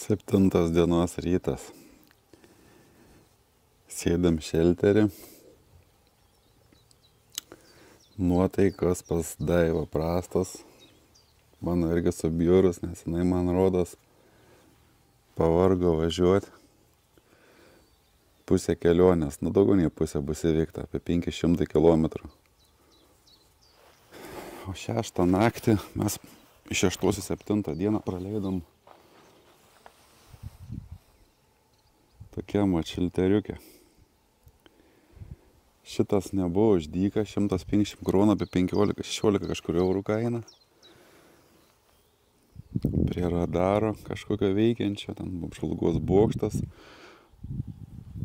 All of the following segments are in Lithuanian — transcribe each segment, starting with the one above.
7 dienos rytas. Sėdam šelterį. Nuotaikos pas Daivą prastos. Mano irgi subjūrus, nes jinai man rodos pavargo važiuoti. Pusė kelionės, daugiau nei pusė bus įveikta, apie 500 kilometrų. O 6 naktį mes iš 6-7 dieną praleidom tokiam šilteriukė. Šitas nebuvo už dyką, 150 kronų, apie 15-16 kažkur eurų kaina. Prie radaro kažkokio veikiančio, ten apžvalgos bokštas.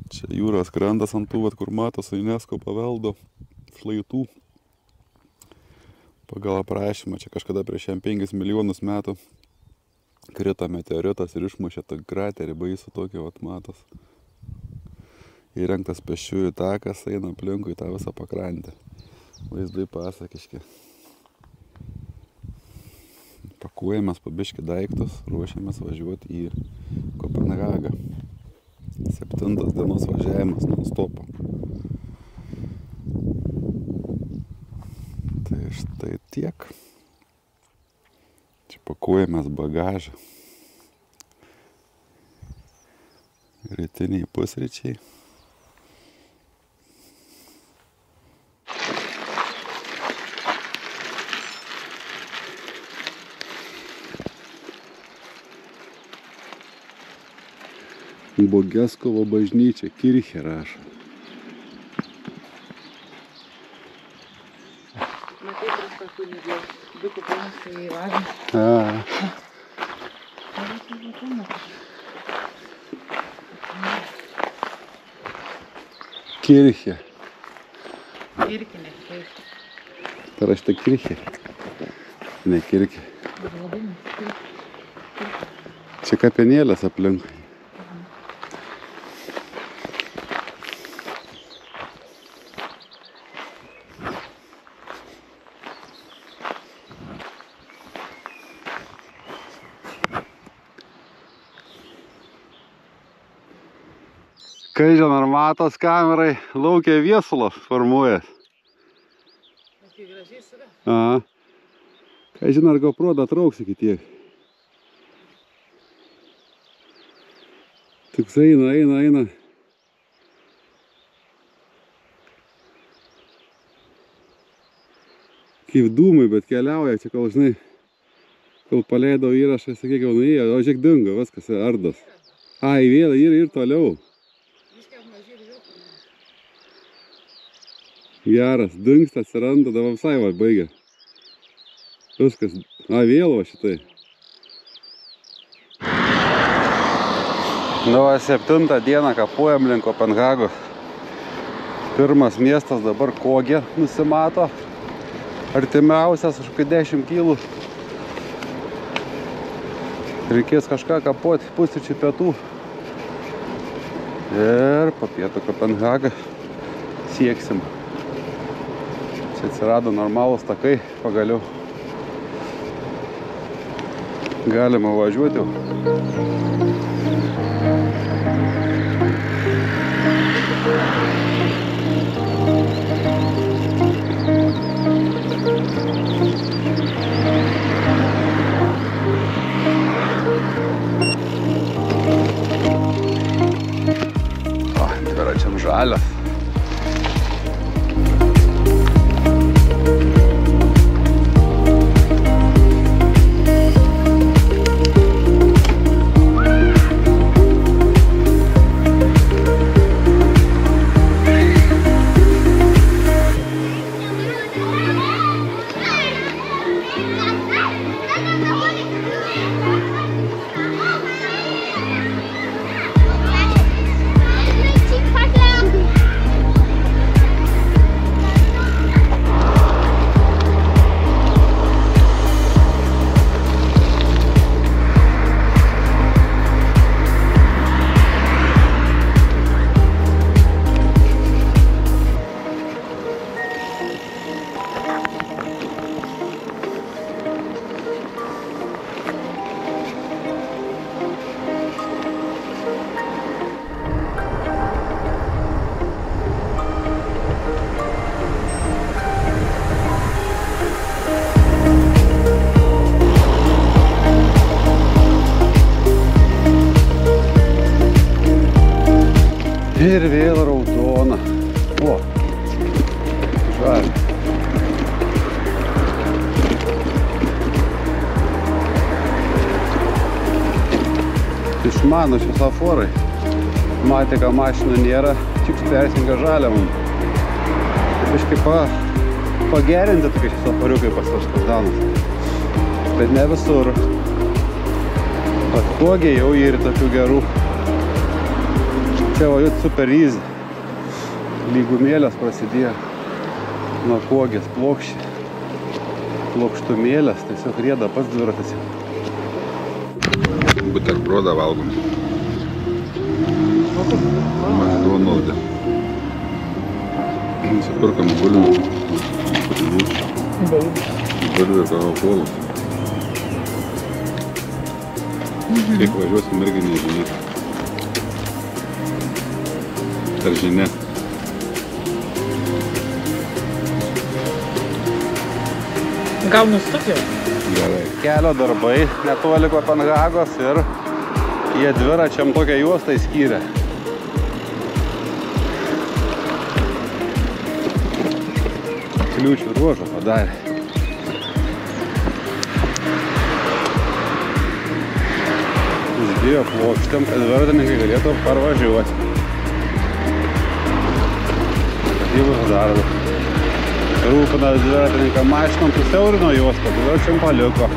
Čia jūros krantas ant tų, kur matos UNESCO paveldo šlaitų. Pagal aprašymą, čia kažkada prieš 5 milijonus metų krito meteoritas ir išmušė tą kraterį baisų tokį, matos. Įrengtas pėsčiųjų takas, eina aplinkui tą visą pakrantę. Vaizdai pasakiški. Pakuojamės po biškį daiktus, ruošiamės važiuoti į Kopenhagą. 7 dienos važiavimas non-stop. Tai štai tiek. Čia pakuojamės bagažą. Rytiniai pusryčiai. Bogeskovo bažnyčia, Kirchė rašo. Matai, prasto kunigė, 2 kuponus į važą. Kirchė. Kirkinė, taip. Parašyta Kirchė. Ne Kirchė. Čia kapenėlės aplinkui. Kažin ar matos kamerai, laukia viesulas formuojas. Kaip gražiai save. Aha. Kažin ar GoPro datrauks iki tiek. Toks eina. Kaip dūmai, bet keliauja čia, kol žinai, kol paleidau įrašą, sakykau, nuėjo, o žiūrėk dingo, viskas ardos. Ai, vėl ir toliau. Geras, dingsta, atsiranda, dabar visai baigia. Viskas, vėl va šitai. 7 dieną kapuojam link Kopenhagos. Pirmas miestas dabar Kogė nusimato. Artimiausias už 10 kilų. Reikės kažką kapuoti pusryčių pietų. Ir po pietų Kopenhagą sieksim. Čia atsirado normalūs takai, pagaliau galima važiuoti. Dviračiam žalias. Ir vėl raudona. O, žalia. Išmano šviesoforai. Matė, kad mašinų nėra, tik persinga žalia mums. Kažkaip pagerinti tokie šviesoforiukai pas tos Kazanus. Bet ne visur. Atkuogė jau ir tokių gerų. Čia va jūt super easy. Lygumėlės prasidėjo nuo kuogės plokštumėlės, tiesiog rieda pats dviratis. Бутерброда valgom. McDonald'e. Nusipirkam bulvių. Bulvių ir Coca-Colą. Kaip važiuosim irgi nežinia. Ar žinia? Gal nustuk jau? Gerai. Kelio darbai netoli Kopenhagos ir jie dviračiam tokią juostą įskyrė. Kliūčių ruožą padarė. Uždėjo plokštėm, kad dviratininkai galėtų parvažiuoti. Statybos darbą. Rūpina dviratininką mašinom, susiaurino juostą, dviračiam paliko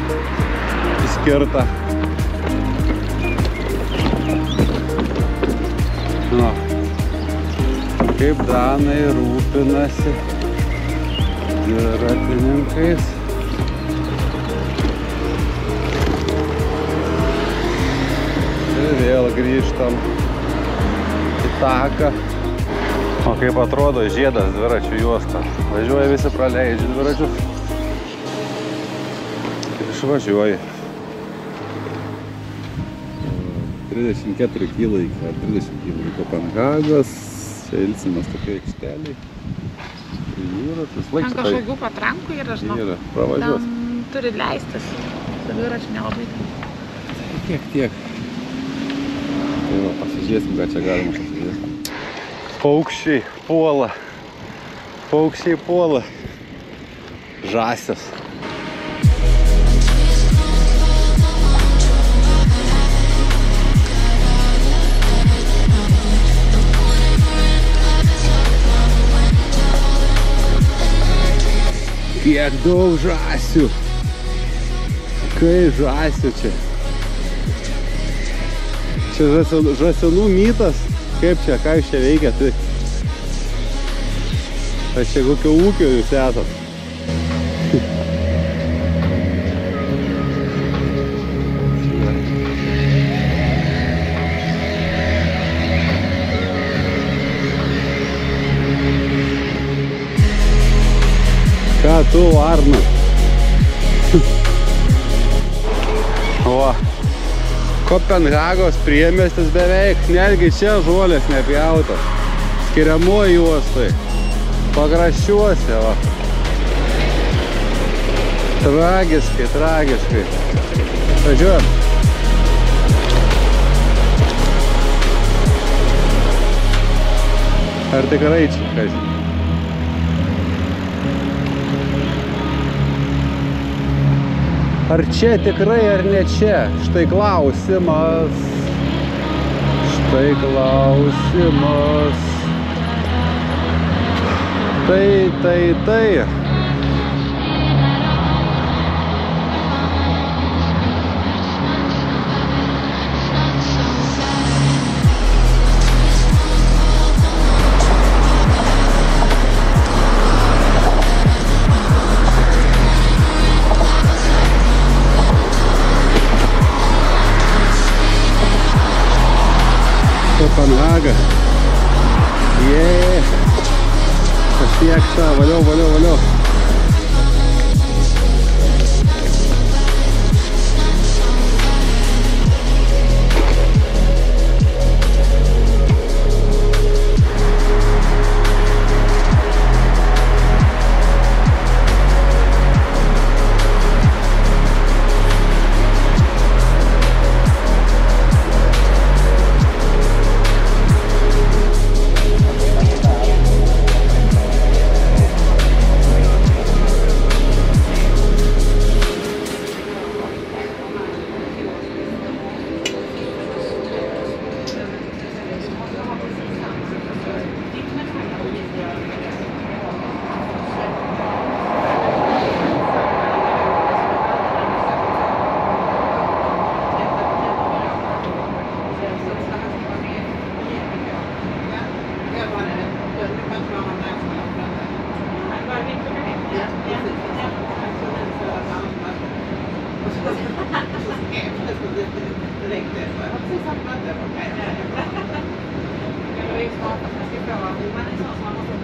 įskirtą. Na, kaip danai rūpinasi dviratininkais. Ir vėl grįžtam į taką. O kaip atrodo žiedas dviračių juosta. Važiuoja visi praleidžia dviračius. Ir išvažiuoja. 34 km ar 30 km Kopenhagos. Čia ilsimės tokia aikšteliai. Jūra, Ten kažkokių patrankų yra, žinau. Yra, pravažiuos. Ten turi leistis. Su dviračiu nelabai. Tiek. Tai va, pasižiūrėsim, ką čia galima pasižiūrėti. Paukščiai puola. Žąsis. Kiek daug žąsių. Kai žąsių čia. Čia žąsinų mytas. Kaip čia, ką jūs čia veikia, tai? Aš čia kokio ūkio jūs esat. Ką tu, Arnas? O. Kopenhagos priemiestis beveik, netgi čia žolės nepjautos. Skiriamoji juostai. Pakraščiuose, va. Tragiškai. Važiuojam. Ar tikrai čia, kažin? Ar čia tikrai, ar ne čia? Štai klausimas. Tai. Kopenhaga. Yeah. Pasiekta, valio. se samma där. Jag är smart att man ska pröva. Man är så samma som